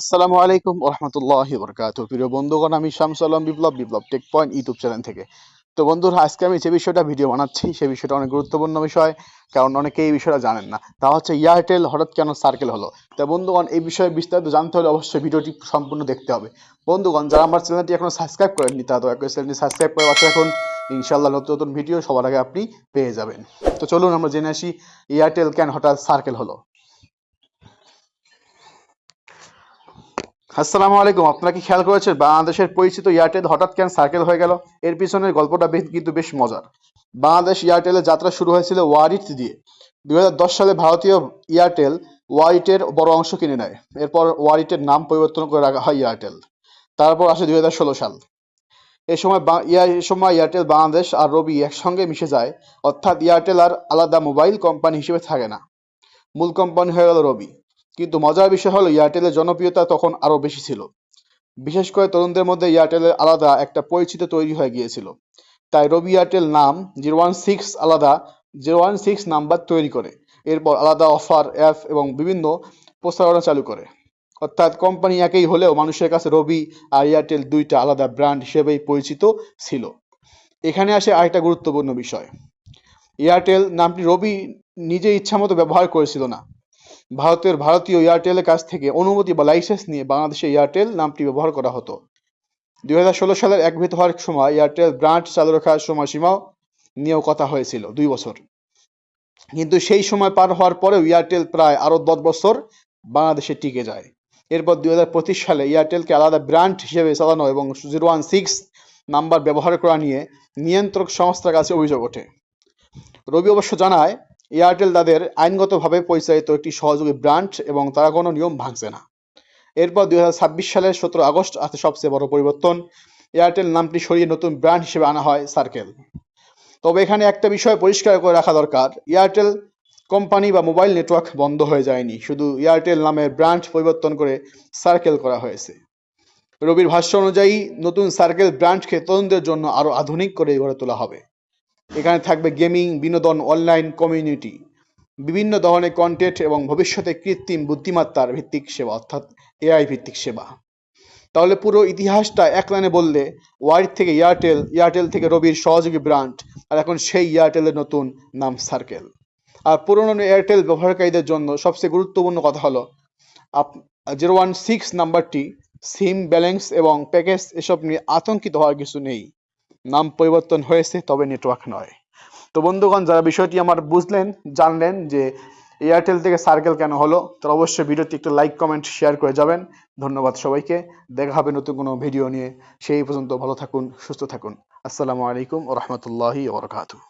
আসসালামু আলাইকুম রহমতুল্লাহি বরকাতুহু। প্রিয় বন্ধুগণ, আমি শামসুল আলম বিপ্লব, বিপ্লব টেক পয়েন্ট ইউটিউব চ্যানেল থেকে। তো বন্ধুরা, আজকে আমি যে বিষয়টা ভিডিও বানাচ্ছি সেই বিষয়টা অনেক গুরুত্বপূর্ণ বিষয়, কারণ অনেকেই এই বিষয়টা জানেন না। তা হচ্ছে এয়ারটেল হঠাৎ কেন সার্কেল হলো। তো বন্ধুগণ, এই বিষয়ে বিস্তারিত জানতে হলে অবশ্যই ভিডিওটি সম্পূর্ণ দেখতে হবে। বন্ধুগণ, যারা আমার চ্যানেলটি এখনো সাবস্ক্রাইব করেননি তারা দয়া করে চ্যানেলটি সাবস্ক্রাইব করে পাশে রাখুন। ইনশাআল্লাহ নতুন নতুন ভিডিও সবার আগে আপনি পেয়ে যাবেন। তো চলুন আমরা জেনে আসি এয়ারটেল কেন হঠাৎ সার্কেল হলো। আসসালামু আলাইকুম। আপনারা কি খেয়াল করেছেন বাংলাদেশের পরিচিত এয়ারটেল হঠাৎ কেন সার্কেল হয়ে গেল? এর পিছনের গল্পটা কিন্তু বেশ মজার। বাংলাদেশ এয়ারটেলের যাত্রা শুরু হয়েছিল ওয়ারিট দিয়ে। 2010 সালে ভারতীয় এয়ারটেল ওয়ারিটের বড় অংশ কিনে নেয়। এরপর ওয়ারিটের নাম পরিবর্তন করে রাখা হয় এয়ারটেল। তারপর আসে 2016 সাল। এ সময় এয়ারটেল বাংলাদেশ আর রবি একসঙ্গে মিশে যায়, অর্থাৎ এয়ারটেল আর আলাদা মোবাইল কোম্পানি হিসেবে থাকে না, মূল কোম্পানি হয়ে গেল রবি। কিন্তু মজার বিষয় হলো এয়ারটেলের জনপ্রিয়তা তখন আরও বেশি ছিল। বিশেষ করে তরুণদের মধ্যে এয়ারটেলের আলাদা একটা পরিচিতি তৈরি হয়ে গিয়েছিল। তাই রবি এয়ারটেল নাম 016 আলাদা 016 নাম্বার তৈরি করে। এরপর আলাদা অফার, অ্যাপ এবং বিভিন্ন প্রচারণা চালু করে। অর্থাৎ কোম্পানি একই হলেও মানুষের কাছে রবি আর এয়ারটেল দুইটা আলাদা ব্র্যান্ড হিসেবেই পরিচিত ছিল। এখানে আসে আরেকটা গুরুত্বপূর্ণ বিষয়। এয়ারটেল নামটি রবি নিজে ইচ্ছামতো ব্যবহার করেছিল না। ভারতীয় এয়ারটেলের কাছ থেকে অনুমতি বা লাইসেন্স নিয়ে বাংলাদেশে এয়ারটেল নামটি ব্যবহার করা হতো। 2016 সালের একভূত হওয়ার সময় এয়ারটেল ব্র্যান্ড চালু রাখার সময়সীমাও নিয়েও কথা হয়েছিল 2 বছর। কিন্তু সেই সময় পার হওয়ার পরেও এয়ারটেল প্রায় আরও 10 বছর বাংলাদেশে টিকে যায়। এরপর 2025 সালে এয়ারটেলকে আলাদা ব্র্যান্ড হিসেবে চালানো এবং 016 নাম্বার ব্যবহার করা নিয়ে নিয়ন্ত্রক সংস্থার কাছে অভিযোগ ওঠে। রবি অবশ্য জানায় এয়ারটেল তাদের আইনগতভাবে পরিচালিত একটি সহযোগী ব্র্যান্ড এবং তারা কোনো নিয়ম ভাঙছে না। এরপর 2026 সালের 17 আগস্ট আসে সবচেয়ে বড় পরিবর্তন। এয়ারটেল নামটি সরিয়ে নতুন ব্র্যান্ড হিসেবে আনা হয় সার্কেল। তবে এখানে একটা বিষয় পরিষ্কার করে রাখা দরকার, এয়ারটেল কোম্পানি বা মোবাইল নেটওয়ার্ক বন্ধ হয়ে যায়নি, শুধু এয়ারটেল নামের ব্র্যান্ড পরিবর্তন করে সার্কেল করা হয়েছে। রবির ভাষ্য অনুযায়ী নতুন সার্কেল ব্র্যান্ডকে তরুণদের জন্য আরও আধুনিক করে গড়ে তোলা হবে। এখানে থাকবে গেমিং, বিনোদন, অনলাইন কমিউনিটি, বিভিন্ন ধরনের কন্টেন্ট এবং ভবিষ্যতে কৃত্রিম বুদ্ধিমত্তার ভিত্তিক সেবা, অর্থাৎ এআই ভিত্তিক সেবা। তাহলে পুরো ইতিহাসটা এক লাইনে বললে, ওয়ারিট থেকে এয়ারটেল, এয়ারটেল থেকে রবির সহযোগী ব্র্যান্ড, আর এখন সেই এয়ারটেলের নতুন নাম সার্কেল। আর পুরনো এয়ারটেল ব্যবহারকারীদের জন্য সবচেয়ে গুরুত্বপূর্ণ কথা হলো 016 নাম্বারটি সিম ব্যালেন্স এবং প্যাকেজ এসব নিয়ে আতঙ্কিত হওয়ার কিছু নেই। নাম পরিবর্তন হয়েছে, তবে নেটওয়ার্ক নয়। তো বন্ধুগণ, যারা বিষয়টি আমার বুঝলেন, জানলেন যে এয়ারটেল থেকে সার্কেল কেন হলো, তারা অবশ্যই ভিডিওটি একটু লাইক, কমেন্ট, শেয়ার করে যাবেন। ধন্যবাদ সবাইকে। দেখা হবে নতুন কোনো ভিডিও নিয়ে। সেই পর্যন্ত ভালো থাকুন, সুস্থ থাকুন। আসসালামু আলাইকুম ওয়া রাহমাতুল্লাহি ওয়া বারাকাতুহু।